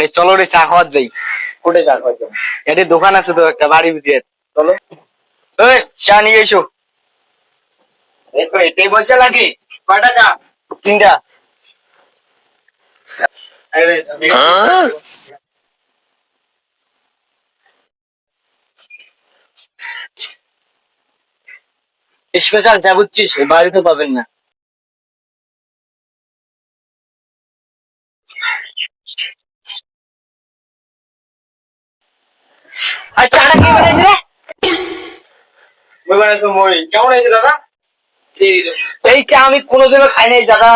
আরে চলো রে চা খাওয়ার যাই। কোটে চা খাওয়া যাবে? এটি দোকান আছে তো একটা বাড়ি ভিতরে, চলো। ওই চা নিয়ে এসো। এটাই পয়সা লাগে? কয়টা চা? 3টা। স্পেশাল চা বুঝছিস, বাড়িতে পাবেন না। আর চাটা কে বানাইছে রে? মই বানাইছো মই। কেমন হয়েছে দাদা? এই চা আমি কোনোদিনও খাই নাই দাদা।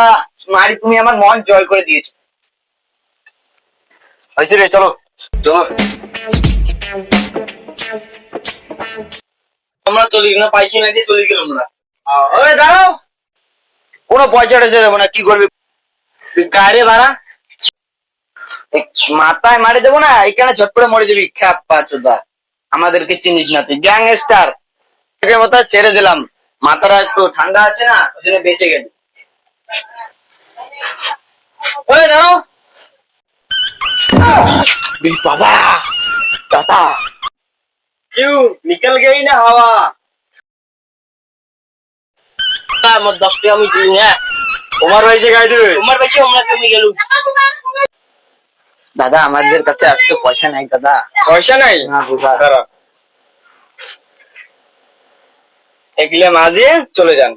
মারি, তুমি আমার মন জয় করে দিয়েছো। হয়েছে রে, চলো চলো। আমরা চলি না, পাইছি না দিয়ে চলে গেলাম আমরা। ওই দাঁড়াও, কোনো পয়সা টয়সা দেবো না। কি করবি? গাড়ি ভাড়া মাথায় মারি দেবো না, এখানে ঝট করে মরে যাবি। খ্যাপা চোদা, আমাদেরকে চিনিস না তুই, গ্যাংস্টার মতো ছেড়ে দিলাম। মাথাটা একটু ঠান্ডা আছে না, ওই জন্য বেঁচে গেল। ওই দাঁড়াও। বাবা দাদা, क्यों निकल गई ना हवा? আমার 10 টাকা আমি দিই। হ্যাঁ, তোমার পয়সা খাই দেবে? তোমার বেশি আমরা তুমি গেল। দাদা আমাদের কাছে আজকে পয়সা নাই দাদা। পয়সা নাই? না দাদা। খারাপ। এগুলো মাঝে চলে যান।